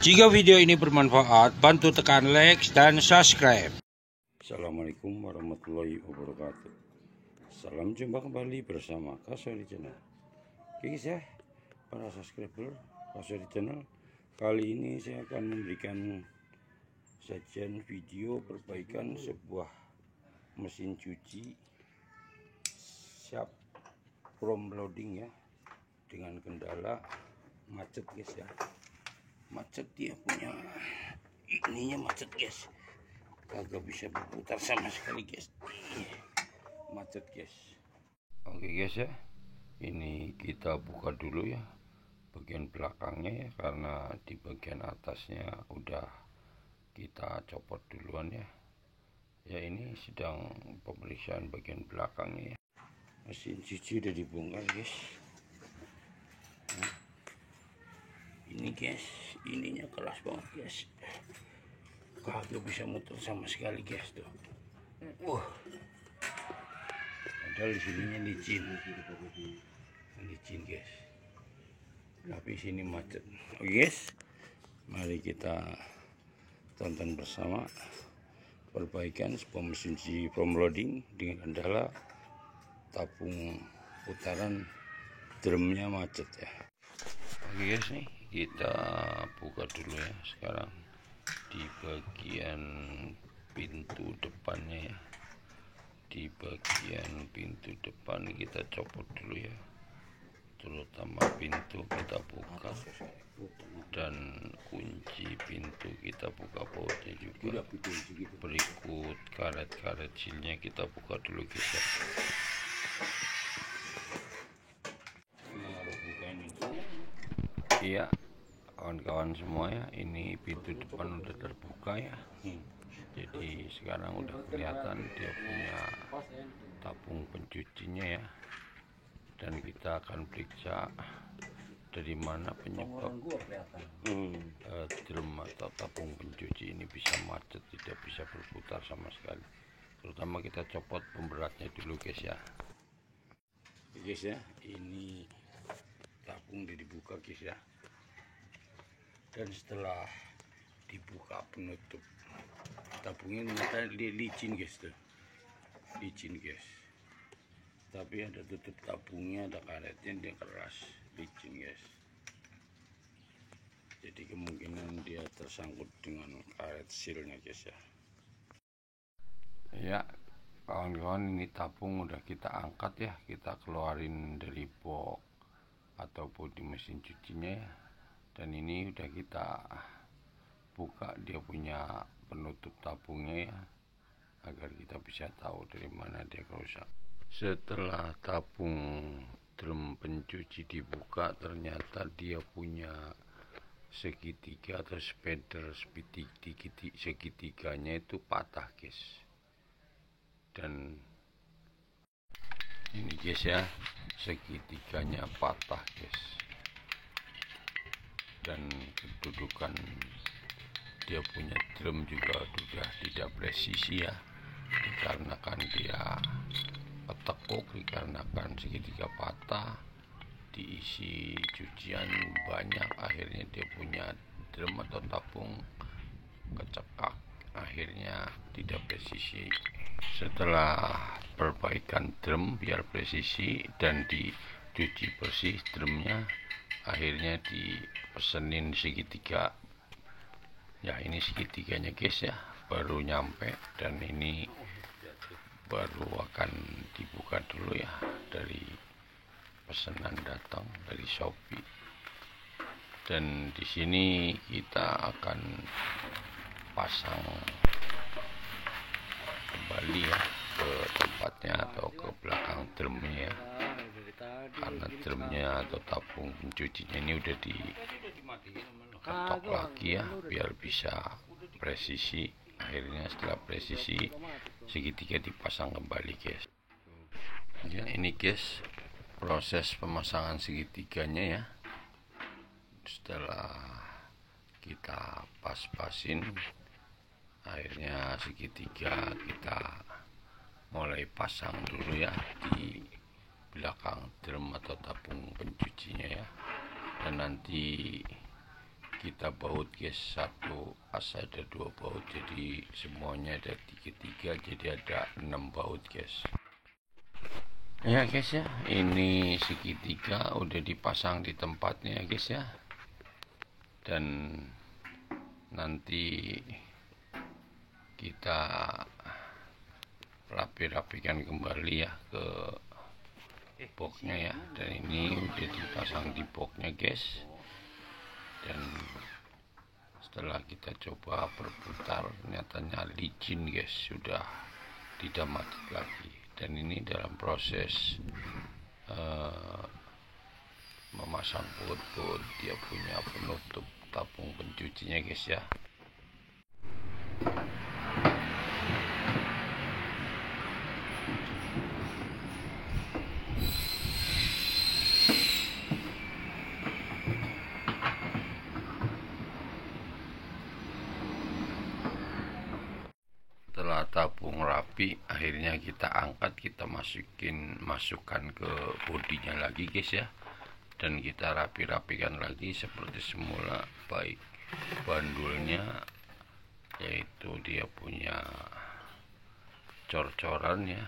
Jika video ini bermanfaat, bantu tekan like dan subscribe. Assalamualaikum warahmatullahi wabarakatuh. Salam jumpa kembali bersama Kasori Channel. Oke guys ya, para subscriber Kasori Channel, kali ini saya akan memberikan sajian video perbaikan sebuah mesin cuci siap from loading ya, dengan kendala macet guys ya. Macet, dia punya ininya macet guys, kagak bisa berputar sama sekali guys, macet guys. Oke guys ya, ini kita buka dulu ya bagian belakangnya ya, karena di bagian atasnya udah kita copot duluan ya. Ya ini sedang pemeriksaan bagian belakangnya ya. Mesin cuci udah dibongkar guys. Ini guys, ininya keras banget guys, kagak bisa muter sama sekali guys tuh. Padahal di sininya licin guys, tapi sini macet. Oke guys, mari kita tonton bersama perbaikan sebuah mesin cuci from loading dengan kendala tabung putaran drumnya macet ya. Oke guys, nih kita buka dulu ya sekarang di bagian pintu depannya ya. Di bagian pintu depan kita copot dulu ya, terutama pintu kita buka, dan kunci pintu kita buka bautnya juga. Berikut karet-karet silnya kita buka dulu guys ya. Iya kawan-kawan semua ya, ini pintu depan udah terbuka ya. Jadi sekarang udah kelihatan dia punya tabung pencucinya ya, dan kita akan periksa dari mana penyebab drum atau tabung pencuci ini bisa macet, tidak bisa berputar sama sekali. Terutama kita copot pemberatnya dulu guys ya. Guys ya, ini tabung udah dibuka guys ya, dan setelah dibuka penutup tabungnya ternyata dia licin guys tuh, licin guys, tapi ada tutup tabungnya, ada karetnya, dia keras, licin guys. Jadi kemungkinan dia tersangkut dengan karet silnya guys ya. Ya kawan-kawan, ini tabung udah kita angkat ya, kita keluarin dari box ataupun di mesin cucinya ya. Dan ini udah kita buka dia punya penutup tabungnya ya, agar kita bisa tahu dari mana dia rusak. Setelah tabung drum pencuci dibuka, ternyata dia punya segitiga atau spider, segitiganya itu patah guys. Dan ini guys ya, segitiganya patah guys, dan kedudukan dia punya drum juga sudah tidak presisi ya, dikarenakan dia ketekuk, dikarenakan segitiga patah, diisi cucian banyak, akhirnya dia punya drum atau tabung kecekak, akhirnya tidak presisi. Setelah perbaikan drum biar presisi dan dicuci bersih drumnya, akhirnya dipesenin segitiga ya. Ini segitiganya guys ya, baru nyampe, dan ini baru akan dibuka dulu ya, dari pesanan datang dari Shopee. Dan di sini kita akan pasang kembali ya ke tempatnya atau ke belakang drumnya ya, karena drumnya atau tabung pencucinya ini udah diketok lagi ya biar bisa presisi. Akhirnya setelah presisi, segitiga dipasang kembali guys ya. Ini guys proses pemasangan segitiganya ya. Setelah kita pas-pasin, akhirnya segitiga kita mulai pasang dulu ya di belakang drum atau tabung pencucinya ya. Dan nanti kita baut guys, satu as ada 2 baut, jadi semuanya ada 3, jadi ada 6 baut guys. Ya guys ya, ini segitiga udah dipasang di tempatnya guys ya, dan nanti kita rapi-rapikan kembali ya ke boxnya ya. Dan ini udah dipasang di boxnya guys, dan setelah kita coba berputar nyatanya licin guys, sudah tidak mati lagi. Dan ini dalam proses memasang baut-baut, dia punya penutup tabung pencucinya guys ya. Setelah tabung rapi, akhirnya kita angkat, kita masukkan ke bodinya lagi guys ya, dan kita rapi-rapikan lagi seperti semula, baik bandulnya, yaitu dia punya cor-coran ya,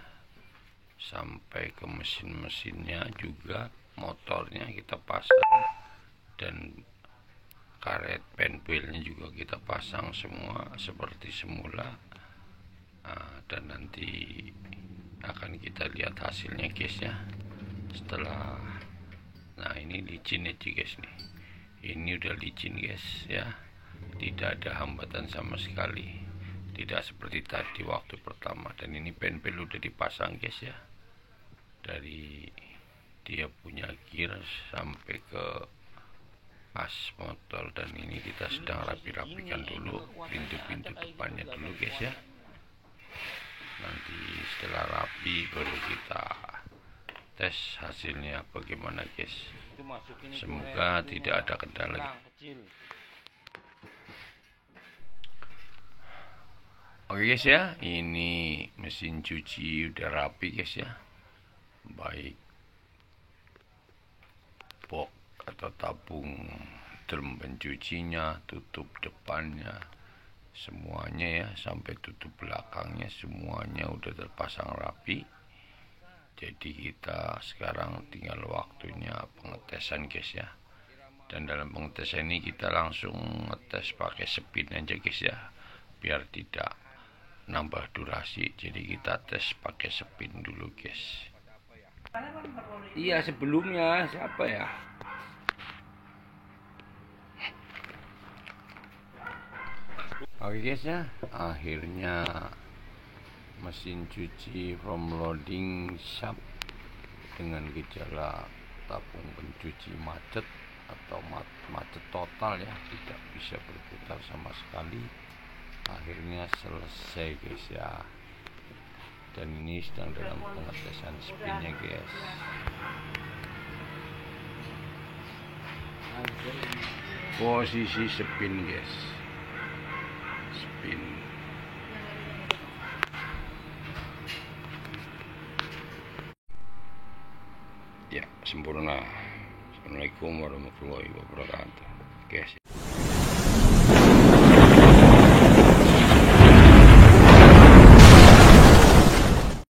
sampai ke mesin-mesinnya juga, motornya kita pasang, dan karet penbelnya juga kita pasang semua seperti semula. Dan nanti akan kita lihat hasilnya guys ya. Setelah, nah ini licin aja guys nih, ini udah licin guys ya, tidak ada hambatan sama sekali, tidak seperti tadi waktu pertama. Dan ini penbel udah dipasang guys ya, dari dia punya gear sampai ke as motor. Dan ini kita sedang rapi-rapikan dulu pintu-pintu depannya dulu guys ya. Nanti setelah rapi baru kita tes hasilnya bagaimana guys. Semoga tidak ada kendala. Oke guys ya, ini mesin cuci udah rapi guys ya, baik box atau tabung drum pencucinya, tutup depannya, semuanya ya, sampai tutup belakangnya semuanya udah terpasang rapi. Jadi kita sekarang tinggal waktunya pengetesan guys ya. Dan dalam pengetesan ini kita langsung ngetes pakai spin aja guys ya, biar tidak nambah durasi. Jadi kita tes pakai spin dulu guys. Iya, sebelumnya siapa ya? Oke guys ya, akhirnya mesin cuci from loading shop dengan gejala tabung pencuci macet atau macet total ya, tidak bisa berputar sama sekali, akhirnya selesai guys ya. Dan ini sedang dalam pengetesan spinnya guys. Posisi spin guys, spin ya, sempurna. Assalamualaikum warahmatullahi wabarakatuh guys.